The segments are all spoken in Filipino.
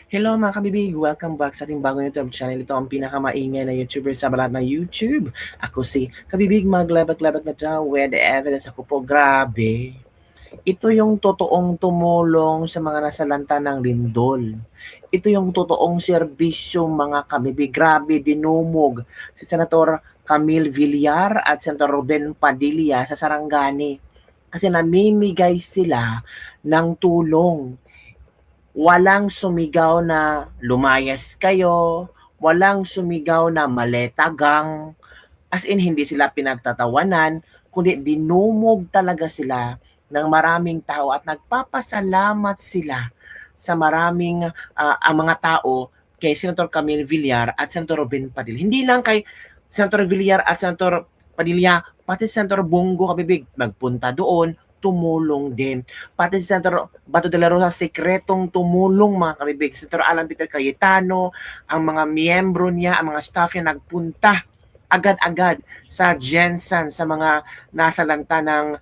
Hello mga kabibig! Welcome back sa ating bagong YouTube channel. Ito ang pinakamaingay na YouTuber sa balat ng YouTube. Ako si Kabibig, maglabag-labag na to with evidence. Ako po, grabe. Ito yung totoong tumulong sa mga nasalanta ng lindol. Ito yung totoong serbisyo mga kabibig. Grabe, dinumog si Senator Camille Villar at Senator Ruben Padilla sa Sarangani. Kasi namimigay sila ng tulong. Walang sumigaw na lumayas kayo, walang sumigaw na maletagang, as in hindi sila pinagtatawanan, kundi dinumog talaga sila ng maraming tao at nagpapasalamat sila sa maraming ang mga tao kay Senator Camille Villar at Senator Robin Padilla. Hindi lang kay Senator Villar at Senator Padilla, pati Senator Bongo Kabibig magpunta doon, tumulong din. Pati si Senator Bato de la Rosa, sekretong tumulong mga kabibig. Senator Alan Peter Cayetano, ang mga miyembro niya, ang mga staff niya nagpunta agad-agad sa Jensen, sa mga nasalanta ng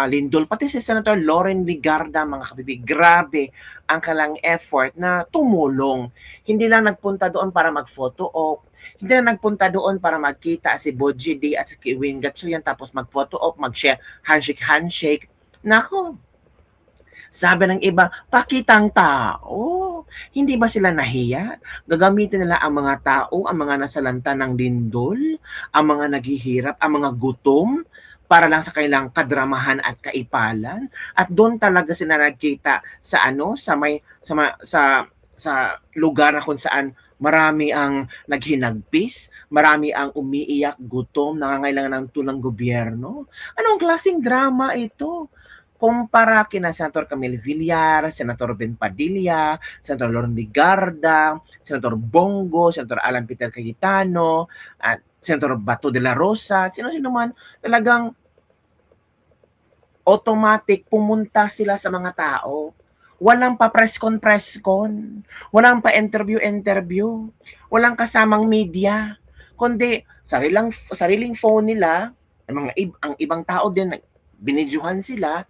lindol. Pati si Senator Loren Ligarda, mga kabibig, grabe ang kalang effort na tumulong. Hindi lang nagpunta doon para mag-photo op, hindi lang nagpunta doon para magkita si Boji D at si Kiwin Gatsuyan tapos mag-photo op, mag-share, handshake. Nako, sabi ng iba, pakitang tao. Hindi ba sila nahiya? Gagamitin nila ang mga tao, ang mga nasalanta ng lindol, ang mga naghihirap, ang mga gutom, para lang sa kanilang kadramahan at kaipalan. At doon talaga sila nagkita sa sa lugar na kung saan marami ang naghinagpis, marami ang umiiyak, gutom, nangangailangan ng tulong gobyerno. Anong klaseng drama ito? Kumpara kina Senator Camille Villar, Senator Ben Padilla, Senator Loren Ligarda, Senator Bongo, Senator Alan Peter Cayetano, at Senator Bato de la Rosa, sino-sino man, talagang automatic pumunta sila sa mga tao. Walang pa press con, walang pa interview, walang kasamang media, kundi sariling phone nila, ang ibang tao din binidyohan sila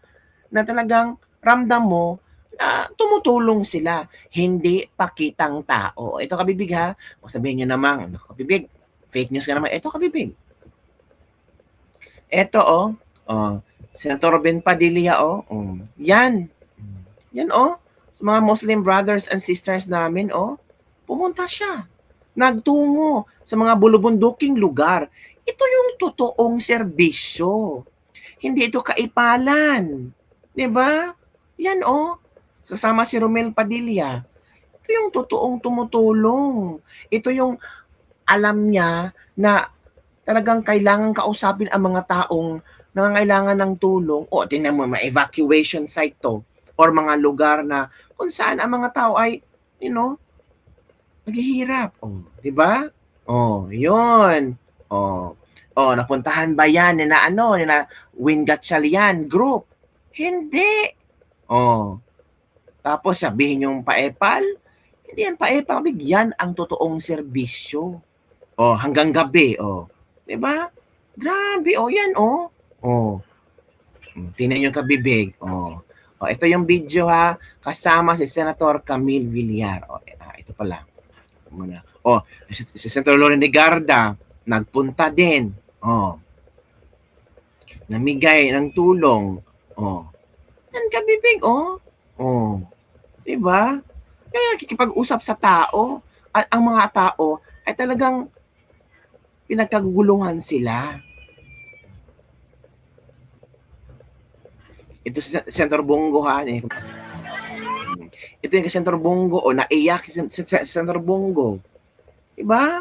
na talagang ramdam mo na tumutulong sila, hindi pakitang tao. Ito kabibig ha, kung sabihin nyo naman, ano kabibig, fake news ka naman, ito kabibig. Ito Senator Ben Padilla yan. Yan sa mga Muslim brothers and sisters namin pumunta siya. Nagtungo sa mga bulubunduking lugar. Ito yung totoong serbisyo. Hindi ito kaipalan. 'Di ba? Yan kasama si Romel Padilla. Ito yung totoong tumutulong. Ito yung alam niya na talagang kailangan kausapin ang mga taong nangangailangan ng tulong. O tingnan mo, may evacuation site to or mga lugar na kung saan ang mga tao ay, naghihirap. 'Di ba? 'yun. Napuntahan ba yan ni na Win Gatchalian group? Hindi. Tapos sabihin yung paepal, hindi yan paepal, yan ang totoong serbisyo. Hanggang gabi, 'di ba? Grabe, yan, tingnan yung kabibig, ito yung video ha, kasama si Senator Camille Villar. Ito pala. Muna. Si Senator Loren Ligarda, nagpunta din. Namigay ng tulong. Yan kabibig, 'di ba? Kaya kikipag-usap sa tao at ang mga tao ay talagang pinagkaguluhan sila. Ito si Senator Bongo ha. Ito yung Senator Bongo naiyak si Senator Bongo. 'Di ba?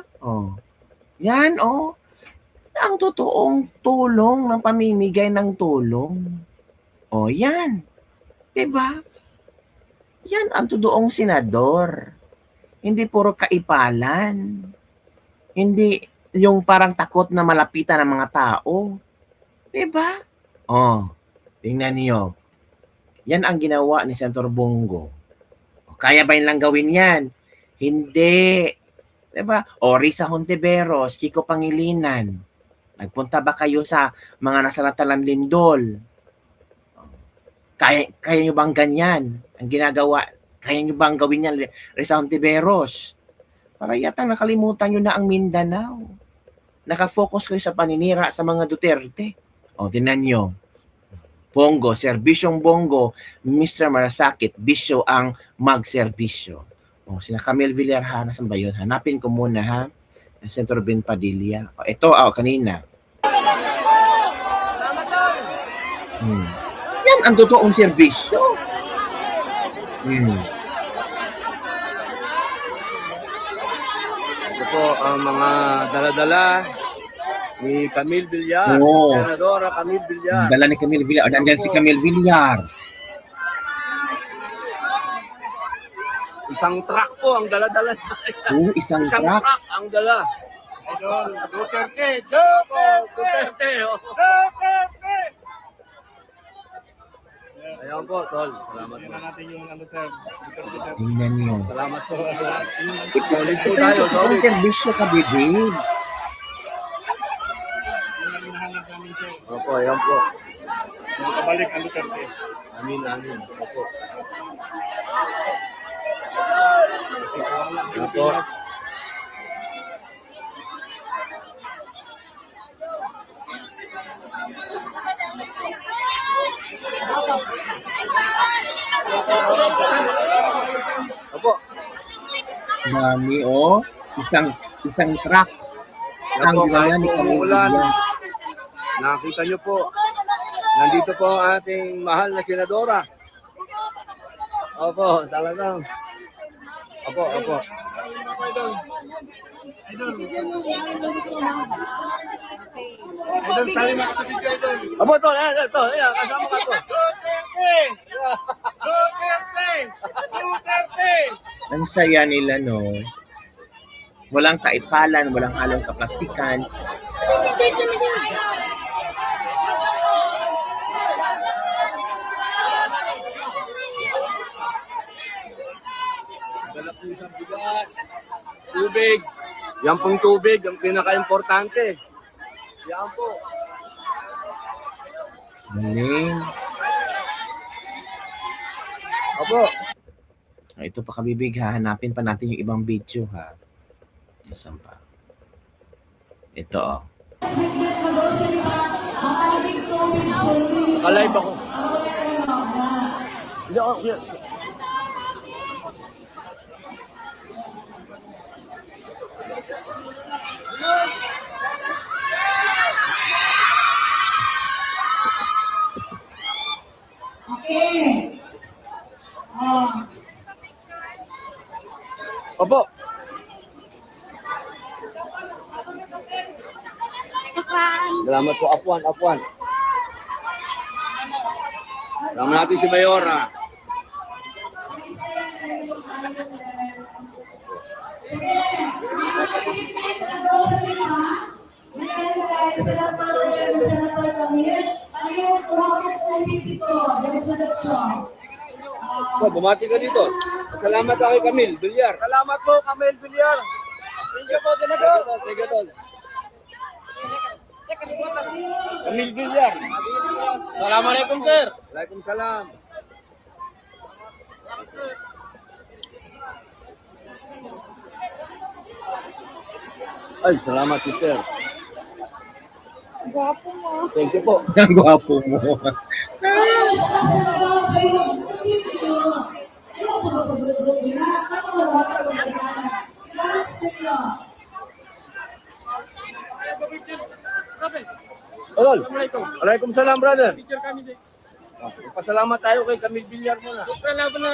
Yan ang totoong tulong ng pamimigay ng tulong. Yan. 'Di ba? Yan ang totoong senador. Hindi puro kaipalan. Hindi yung parang takot na malapitan ng mga tao. 'Di ba? Tingnan niyo. Yan ang ginawa ni Senator Bongo. Kaya ba nilang gawin yan? Hindi. 'Di ba? Risa Hontiveros, Kiko Pangilinan. Nagpunta ba kayo sa mga nasalatalang lindol? Kaya nyo bang ganyan ang ginagawa Kaya nyo bang gawin yan, Risa Hontiveros? Para yata nakalimutan nyo na ang Mindanao. Nakafocus kayo sa paninira sa mga Duterte. O, tinan nyo. Bongo, serbisyong Bongo, Mr. Marasakit, bisyo ang magserbisyo. O, sina Camille Villarhan, nasan ba yun? Hanapin ko muna ha. Senator Ben Padilla. O, ito, kanina. Yan ang totoong serbisyo. Ito po ang mga dala-dala ni Camille Villar. Senadora Camille Villar. Dala ni Camille Villar. Nandiyan si Camille Villar. Isang truck po ang dala-dala. Isang truck ang dala. Duterte. Duterte. Ayan po, Tol. Salamat po. natin yung sir. Tingnan nyo. Salamat po. Solid po tayo. Ang serbisyo ka, bibig. Opo, ayan po. Kabalik ang Duterte. Amin. Opo. Ayan po. Opo. Mami, isang truck. Ang gaya ni Camille Villar. Nakita nyo po. Nandito po ang ating mahal na senadora. Opo, talagang. Opo. Idol, sali makasapit ka, Idol. Opo, Tol. Ayan, kasama ka po. Duterte! Ang saya nila, no? Walang kaipalan, walang halong kaplastikan. Dala po isang bigas. Tubig. Yan pong tubig, ang pinaka-importante. Yan po. Galing. Opo. Ito pa kabibig, hahanapin pa natin yung ibang video, ha? Nasaan pa? Ito, Ka-live ako. Hindi ako. Okay. Opo. Salamat po, Apuan. Salamat natin si Mayora. Po, bumati ka dito. Salamat kay Camille Villar. Salamat po, Camille Villar. Thank you po, Senador. Thank you, Tol. Camille Villar. Assalamualaikum, sir. Waalaikumsalam. Ay, salamat, sister. Gwapo mo. Thank you po. ang gwapo mo. Tol. Waalaikumsalam, brother. Picture kami, sir. Pasalamat tayo kay Camille Villar muna. Salamat na.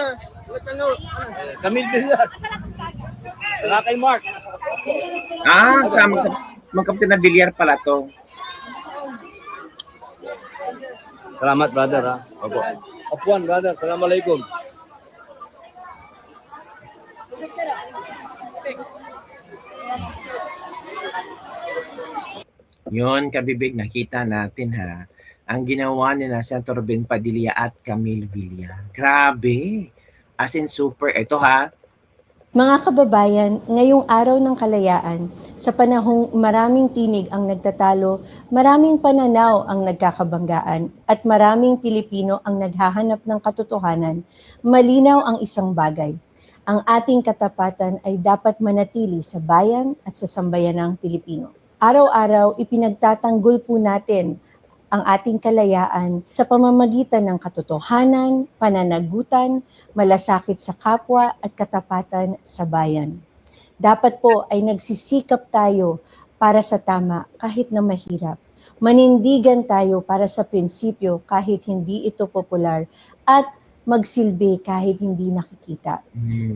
Camille Villar. Saka kay Mark. Magkapatid na Villar pala to. Salamat, brother, ha. Opo. Apuan, brother. Assalamualaikum. Yun, kabibig, nakita natin, ha. Ang ginawa ni na Senator Ben Padilla at Camille Villar. Grabe. As in super. Ito, ha. Mga kababayan, ngayong araw ng kalayaan, sa panahong maraming tinig ang nagtatalo, maraming pananaw ang nagkakabanggaan, at maraming Pilipino ang naghahanap ng katotohanan, malinaw ang isang bagay. Ang ating katapatan ay dapat manatili sa bayan at sa sambayanang Pilipino. Araw-araw, ipinagtatanggol po natin ang ating kalayaan sa pamamagitan ng katotohanan, pananagutan, malasakit sa kapwa at katapatan sa bayan. Dapat po ay nagsisikap tayo para sa tama kahit na mahirap. Manindigan tayo para sa prinsipyo kahit hindi ito popular at magsilbi kahit hindi nakikita.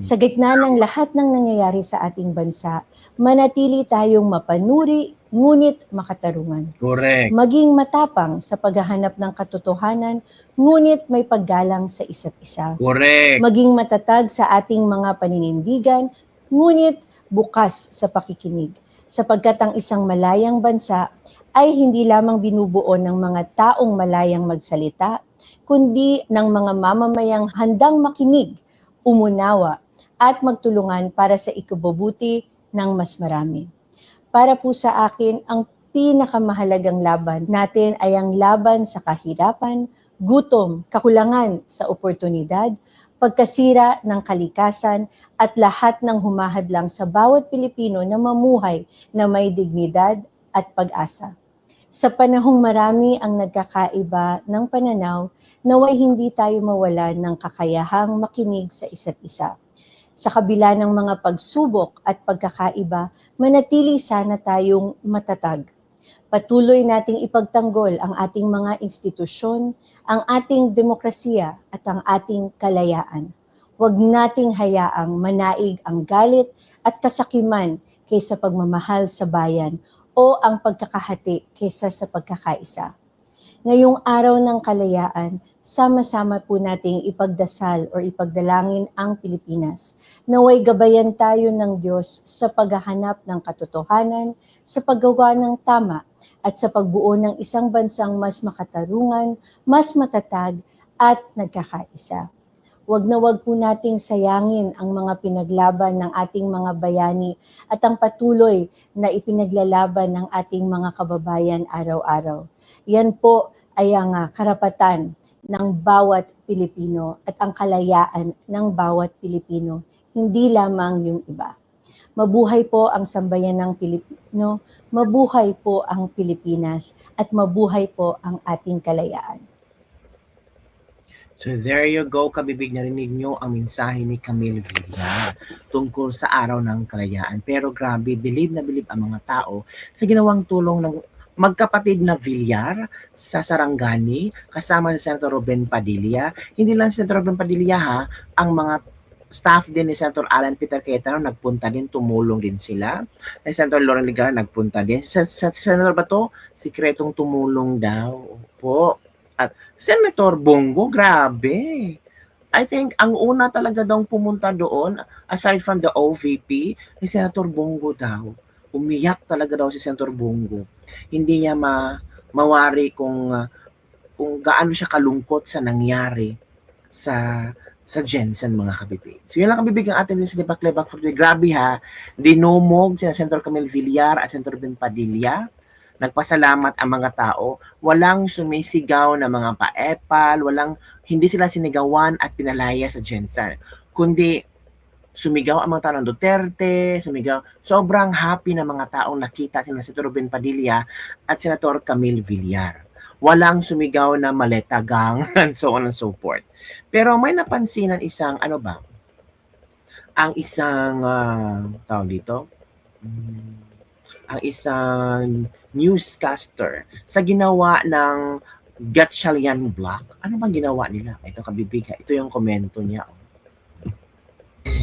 Sa gitna ng lahat ng nangyayari sa ating bansa, manatili tayong mapanuri ngunit makatarungan. Correct. Maging matapang sa paghahanap ng katotohanan, ngunit may paggalang sa isa't isa. Correct. Maging matatag sa ating mga paninindigan, ngunit bukas sa pakikinig. Sapagkat ang isang malayang bansa ay hindi lamang binubuo ng mga taong malayang magsalita, kundi ng mga mamamayang handang makinig, umunawa, at magtulungan para sa ikabubuti ng mas marami. Para po sa akin, ang pinakamahalagang laban natin ay ang laban sa kahirapan, gutom, kakulangan sa oportunidad, pagkasira ng kalikasan, at lahat ng humahadlang sa bawat Pilipino na mamuhay na may dignidad at pag-asa. Sa panahong marami ang nagkakaiba ng pananaw, naway hindi tayo mawalan ng kakayahang makinig sa isa't isa. Sa kabila ng mga pagsubok at pagkakaiba, manatili sana tayong matatag. Patuloy nating ipagtanggol ang ating mga institusyon, ang ating demokrasiya at ang ating kalayaan. Huwag nating hayaang manaig ang galit at kasakiman kaysa pagmamahal sa bayan o ang pagkakahati kaysa sa pagkakaisa. Ngayong araw ng kalayaan, sama-sama po nating ipagdasal o ipagdalangin ang Pilipinas. Naway gabayan tayo ng Diyos sa paghahanap ng katotohanan, sa paggawa ng tama, at sa pagbuo ng isang bansang mas makatarungan, mas matatag, at nagkakaisa. Huwag na huwag po nating sayangin ang mga pinaglaban ng ating mga bayani at ang patuloy na ipinaglalaban ng ating mga kababayan araw-araw. Yan po ay ang karapatan ng bawat Pilipino at ang kalayaan ng bawat Pilipino, hindi lamang yung iba. Mabuhay po ang sambayan ng Pilipino, mabuhay po ang Pilipinas, at mabuhay po ang ating kalayaan. So there you go, kabibig, narinig nyo ang mensahe ni Camille Villar tungkol sa araw ng kalayaan. Pero grabe, believe na believe ang mga tao sa ginawang tulong ng magkapatid na Villar sa Sarangani kasama si Senator Ruben Padilla. Hindi lang si Senator Ruben Padilla ha, ang mga staff din ni Senator Alan Peter Cayetano nagpunta din, tumulong din sila. Si Senator Lauren Ligara nagpunta din. Sa Senator Bato, sikretong tumulong daw po. At Senator Bongo, grabe. I think ang una talaga daw pumunta doon, aside from the OVP, ni Senator Bongo daw. Umiyak talaga daw si Senator Bongo. Hindi niya mawari kung gaano siya kalungkot sa nangyari sa Jensen, mga kabibig. So yun lang kabibig ang atin din sa Lebak-Lebak for today. Grabe ha, dinumog sina Senator Camille Villar at Senator Ben Padilla. Nagpasalamat ang mga tao, walang sumisigaw na mga paepal, hindi sila sinigawan at pinalaya sa Jensen, kundi sumigaw ang mga tao ng Duterte, sobrang happy na mga taong nakita si Senator Ruben Padilla at Senator Camille Villar. Walang sumigaw na maletagang and so on and so forth. Pero may napansinan ang isang newscaster sa ginawa ng Gatchalian Block. Ano bang ginawa nila? Ito kabibig ha. Ito yung komento niya.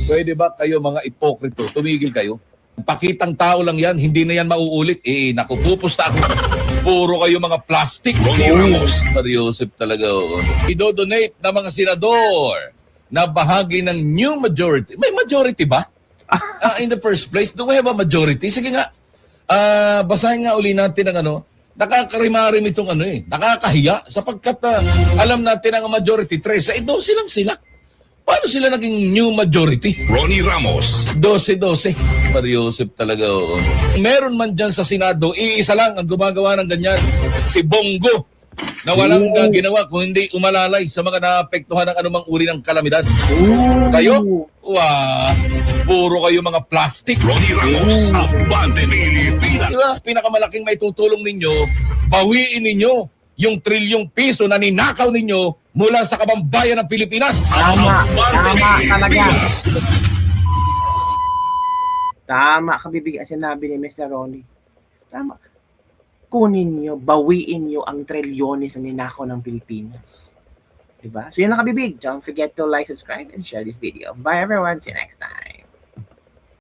Pwede ba kayo mga ipokrito? Tumigil kayo. Pakitang tao lang yan, hindi na yan mauulit. Naku, pupusta ako. Puro kayo mga plastic. Mariosip talaga. Idodonate na mga senador na bahagi ng new majority. May majority ba? In the first place, do we have a majority? Sige nga. Basahin nga uli natin ang nakakarimarim itong nakakahiya sapagkat alam natin ang majority 13, 12 lang sila. Paano sila naging new majority? Ronnie Ramos, 12-12. Mariusip talaga, oo. Meron man dyan sa Senado, iisa lang ang gumagawa ng ganyan. Si Bongo, na walang ginawa kung hindi umalalay sa mga naapektuhan ng anumang uri ng kalamidad. Kayo? Puro kayo mga plastic. Ronnie Ramos, Abante Pilipinas. Diba? Pinakamalaking may tutulong ninyo, bawiin ninyo yung trilyong piso na ninakaw ninyo mula sa kabambayan ng Pilipinas. Tama. Abante Tama talaga. Pilipinas. Tama, kabibig ang sinabi ni Mr. Ronnie. Tama. Kunin nyo, bawiin nyo ang trilyones na ninakaw ng Pilipinas. Diba? So yun lang kabibig. Don't forget to like, subscribe, and share this video. Bye everyone. See you next time.